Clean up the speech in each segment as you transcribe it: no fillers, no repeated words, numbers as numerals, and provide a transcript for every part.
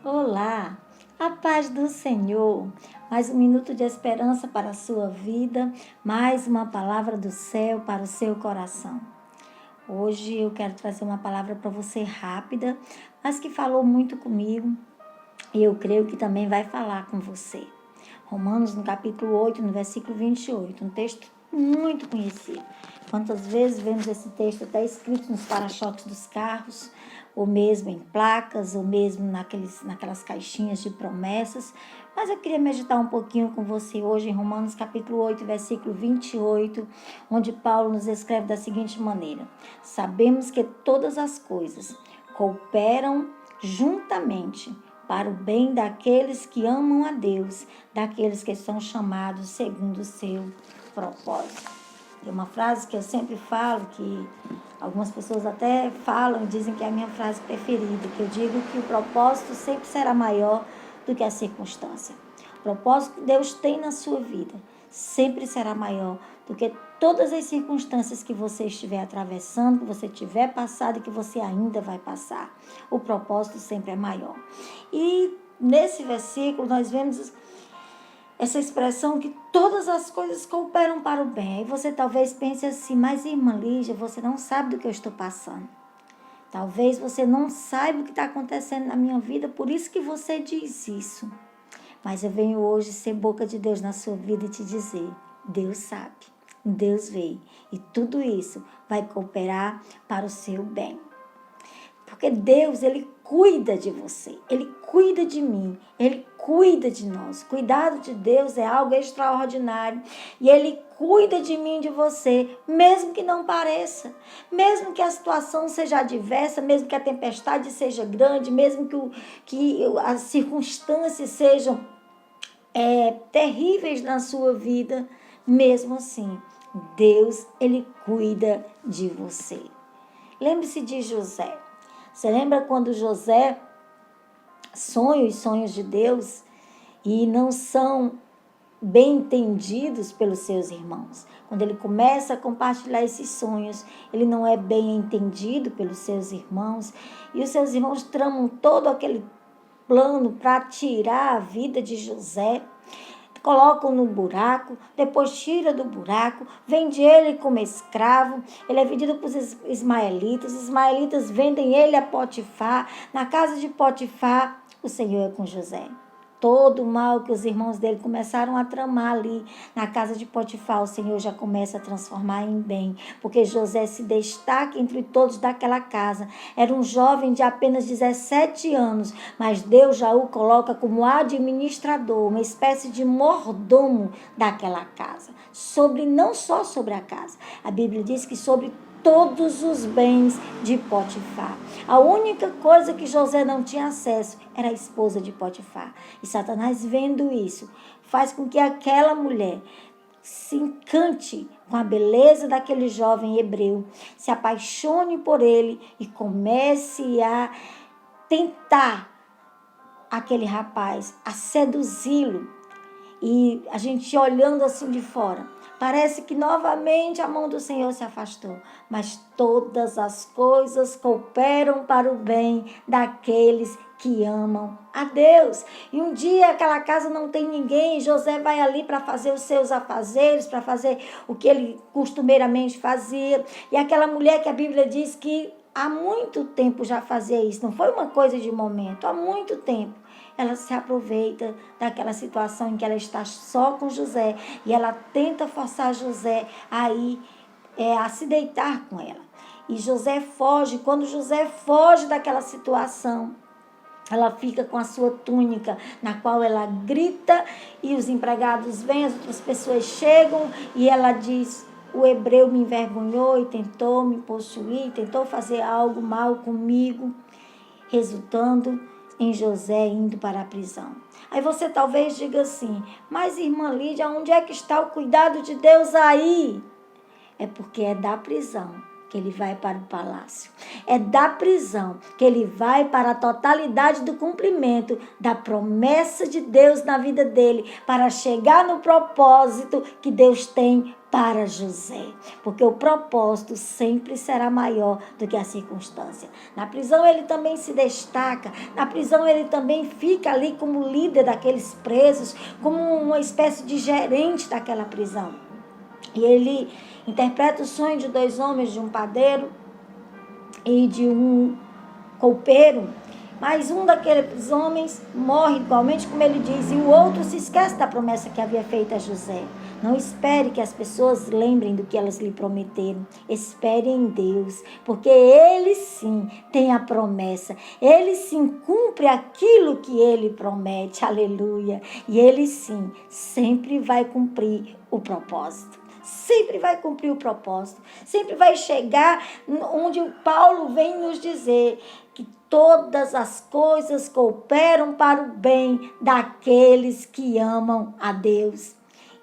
Olá, a paz do Senhor. Mais um minuto de esperança para a sua vida, mais uma palavra do céu para o seu coração. Hoje eu quero trazer uma palavra para você rápida, mas que falou muito comigo e eu creio que também vai falar com você. Romanos, no capítulo 8, no versículo 28, um texto muito conhecido. Quantas vezes vemos esse texto até escrito nos para-choques dos carros, ou mesmo em placas, ou mesmo naquelas caixinhas de promessas. Mas eu queria meditar um pouquinho com você hoje em Romanos capítulo 8, versículo 28, onde Paulo nos escreve da seguinte maneira: sabemos que todas as coisas cooperam juntamente para o bem daqueles que amam a Deus, daqueles que são chamados segundo o seu propósito. Tem uma frase que eu sempre falo, que algumas pessoas até falam e dizem que é a minha frase preferida, que eu digo que o propósito sempre será maior do que a circunstância. O propósito que Deus tem na sua vida sempre será maior do que todas as circunstâncias que você estiver atravessando, que você tiver passado e que você ainda vai passar. O propósito sempre é maior. E nesse versículo nós vemos essa expressão que todas as coisas cooperam para o bem. Aí você talvez pense assim: mas irmã Lígia, você não sabe do que eu estou passando. Talvez você não saiba o que está acontecendo na minha vida, por isso que você diz isso. Mas eu venho hoje ser boca de Deus na sua vida e te dizer: Deus sabe, Deus vê, e tudo isso vai cooperar para o seu bem. Porque Deus, Ele cuida de você, Ele cuida de mim, Ele cuida de nós. O cuidado de Deus é algo extraordinário e Ele cuida de mim e de você, mesmo que não pareça, mesmo que a situação seja adversa, mesmo que a tempestade seja grande, mesmo que as circunstâncias sejam terríveis na sua vida, mesmo assim, Deus, Ele cuida de você. Lembre-se de José. Você lembra quando José sonha os sonhos de Deus e não são bem entendidos pelos seus irmãos? Quando ele começa a compartilhar esses sonhos, ele não é bem entendido pelos seus irmãos e os seus irmãos tramam todo aquele plano para tirar a vida de José. Colocam no buraco, depois tira do buraco, vende ele como escravo, ele é vendido para os ismaelitas vendem ele a Potifar, na casa de Potifar, o Senhor é com José. Todo o mal que os irmãos dele começaram a tramar ali na casa de Potifar, o Senhor já começa a transformar em bem, porque José se destaca entre todos daquela casa. Era um jovem de apenas 17 anos, mas Deus já o coloca como administrador, uma espécie de mordomo daquela casa, não só sobre a casa. A Bíblia diz que sobre todos os bens de Potifar. A única coisa que José não tinha acesso era a esposa de Potifar. E Satanás, vendo isso, faz com que aquela mulher se encante com a beleza daquele jovem hebreu, se apaixone por ele e comece a tentar aquele rapaz, a seduzi-lo. E a gente olhando assim de fora, parece que novamente a mão do Senhor se afastou. Mas todas as coisas cooperam para o bem daqueles que amam a Deus. E um dia aquela casa não tem ninguém, José vai ali para fazer os seus afazeres, para fazer o que ele costumeiramente fazia. E aquela mulher que a Bíblia diz que há muito tempo já fazia isso, não foi uma coisa de momento, há muito tempo. Ela se aproveita daquela situação em que ela está só com José e ela tenta forçar José a se deitar com ela. E José foge. Quando José foge daquela situação, ela fica com a sua túnica, na qual ela grita e os empregados vêm, as outras pessoas chegam e ela diz: o hebreu me envergonhou e tentou me possuir, tentou fazer algo mal comigo, resultando em José indo para a prisão. Aí você talvez diga assim: mas irmã Lídia, onde é que está o cuidado de Deus aí? É porque é da prisão que ele vai para o palácio. É da prisão que ele vai para a totalidade do cumprimento da promessa de Deus na vida dele, para chegar no propósito que Deus tem para José, porque o propósito sempre será maior do que a circunstância. Na prisão ele também se destaca, na prisão ele também fica ali como líder daqueles presos, como uma espécie de gerente daquela prisão. E ele interpreta o sonho de 2 homens, de um padeiro e de um copeiro. Mas um daqueles homens morre igualmente, como ele diz, e o outro se esquece da promessa que havia feita a José. Não espere que as pessoas lembrem do que elas lhe prometeram. Espere em Deus, porque Ele sim tem a promessa. Ele sim cumpre aquilo que Ele promete. Aleluia. E Ele sim sempre vai cumprir o propósito. Sempre vai cumprir o propósito. Sempre vai chegar onde o Paulo vem nos dizer que todas as coisas cooperam para o bem daqueles que amam a Deus.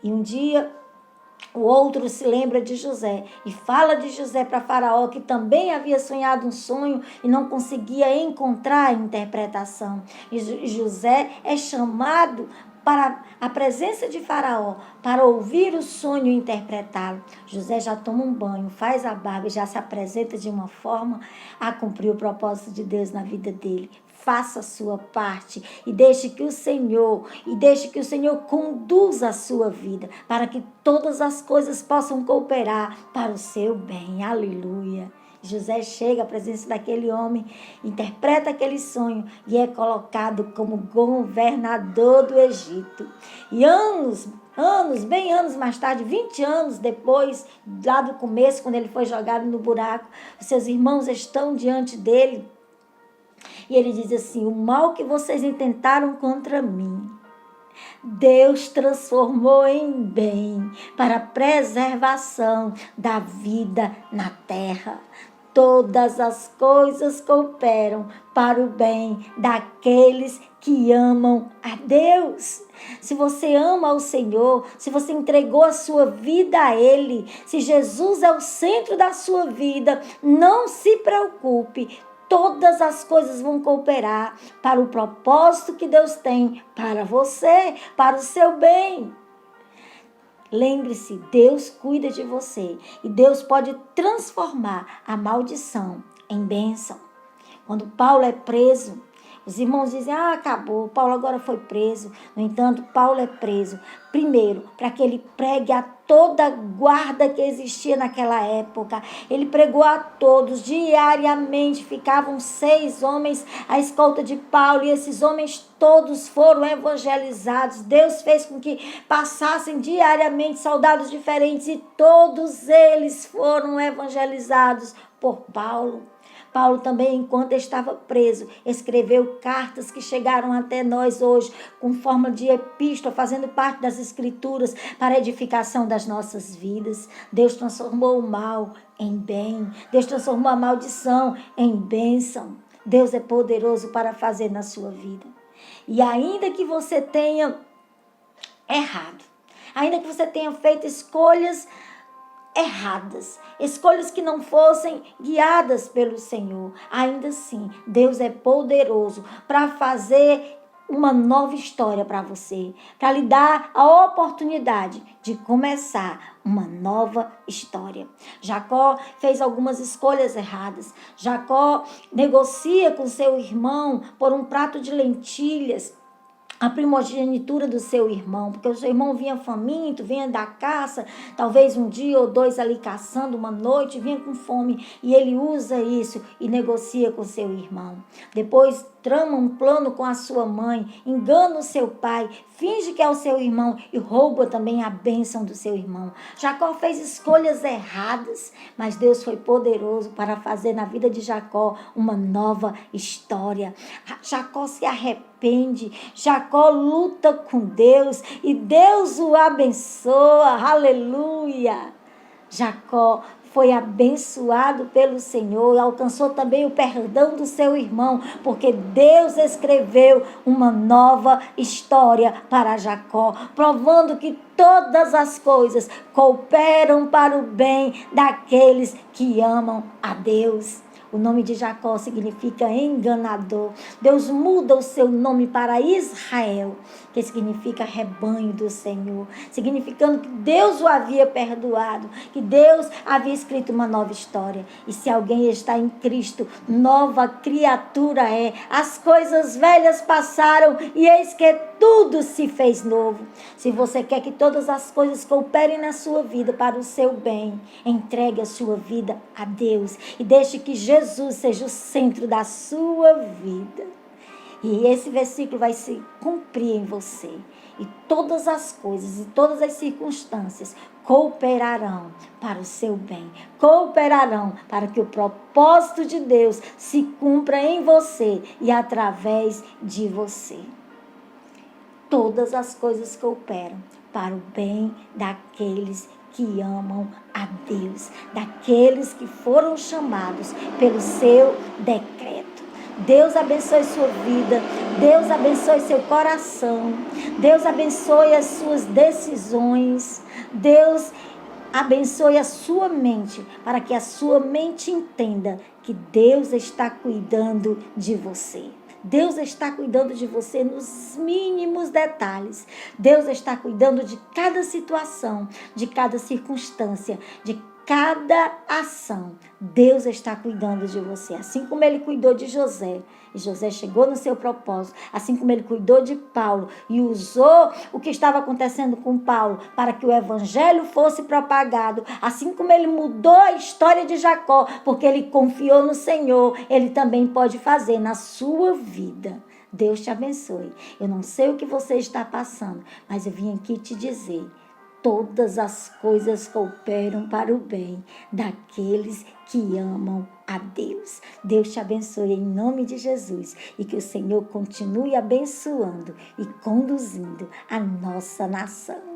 E um dia o outro se lembra de José e fala de José para Faraó, que também havia sonhado um sonho e não conseguia encontrar a interpretação. E José é chamado para a presença de Faraó, para ouvir o sonho e interpretá-lo. José já toma um banho, faz a barba e já se apresenta de uma forma a cumprir o propósito de Deus na vida dele. Faça a sua parte e deixe que o Senhor conduza a sua vida, para que todas as coisas possam cooperar para o seu bem. Aleluia. José chega à presença daquele homem, interpreta aquele sonho e é colocado como governador do Egito. E anos mais tarde, 20 anos depois, lá do começo, quando ele foi jogado no buraco, os seus irmãos estão diante dele. E ele diz assim: o mal que vocês intentaram contra mim, Deus transformou em bem para a preservação da vida na terra. Todas as coisas cooperam para o bem daqueles que amam a Deus. Se você ama o Senhor, se você entregou a sua vida a Ele, se Jesus é o centro da sua vida, não se preocupe. Todas as coisas vão cooperar para o propósito que Deus tem para você, para o seu bem. Lembre-se, Deus cuida de você e Deus pode transformar a maldição em bênção. Quando Paulo é preso, os irmãos dizem: acabou, Paulo agora foi preso. No entanto, Paulo é preso, primeiro, para que ele pregue a toda a guarda que existia naquela época. Ele pregou a todos, diariamente ficavam 6 homens à escolta de Paulo, e esses homens todos foram evangelizados. Deus fez com que passassem diariamente soldados diferentes, e todos eles foram evangelizados por Paulo. Paulo também, enquanto estava preso, escreveu cartas que chegaram até nós hoje, com forma de epístola, fazendo parte das Escrituras, para a edificação das nossas vidas. Deus transformou o mal em bem. Deus transformou a maldição em bênção. Deus é poderoso para fazer na sua vida. E ainda que você tenha errado, ainda que você tenha feito escolhas erradas, escolhas que não fossem guiadas pelo Senhor, ainda assim, Deus é poderoso para fazer uma nova história para você, para lhe dar a oportunidade de começar uma nova história. Jacó fez algumas escolhas erradas. Jacó negocia com seu irmão por um prato de lentilhas a primogenitura do seu irmão, porque o seu irmão vinha faminto, vinha da caça, talvez um dia ou 2 ali caçando, uma noite, vinha com fome, e ele usa isso e negocia com seu irmão. Depois trama um plano com a sua mãe, engana o seu pai, finge que é o seu irmão e rouba também a bênção do seu irmão. Jacó fez escolhas erradas, mas Deus foi poderoso para fazer na vida de Jacó uma nova história. Jacó se arrepende, Jacó luta com Deus e Deus o abençoa. Aleluia! Jacó foi abençoado pelo Senhor e alcançou também o perdão do seu irmão, porque Deus escreveu uma nova história para Jacó, provando que todas as coisas cooperam para o bem daqueles que amam a Deus. O nome de Jacó significa enganador. Deus muda o seu nome para Israel, que significa rebanho do Senhor, significando que Deus o havia perdoado, que Deus havia escrito uma nova história. E se alguém está em Cristo, nova criatura é. As coisas velhas passaram e eis que tudo se fez novo. Se você quer que todas as coisas cooperem na sua vida para o seu bem, entregue a sua vida a Deus e deixe que Jesus seja o centro da sua vida. E esse versículo vai se cumprir em você. E todas as coisas e todas as circunstâncias cooperarão para o seu bem. Cooperarão para que o propósito de Deus se cumpra em você e através de você. Todas as coisas cooperam para o bem daqueles que amam a Deus, daqueles que foram chamados pelo seu decreto. Deus abençoe sua vida, Deus abençoe seu coração, Deus abençoe as suas decisões, Deus abençoe a sua mente, para que a sua mente entenda que Deus está cuidando de você. Deus está cuidando de você nos mínimos detalhes. Deus está cuidando de cada situação, de cada circunstância, de cada ação. Deus está cuidando de você. Assim como Ele cuidou de José, e José chegou no seu propósito, assim como Ele cuidou de Paulo e usou o que estava acontecendo com Paulo para que o evangelho fosse propagado, assim como Ele mudou a história de Jacó, porque Ele confiou no Senhor, Ele também pode fazer na sua vida. Deus te abençoe. Eu não sei o que você está passando, mas eu vim aqui te dizer: todas as coisas cooperam para o bem daqueles que amam a Deus. Deus te abençoe em nome de Jesus e que o Senhor continue abençoando e conduzindo a nossa nação.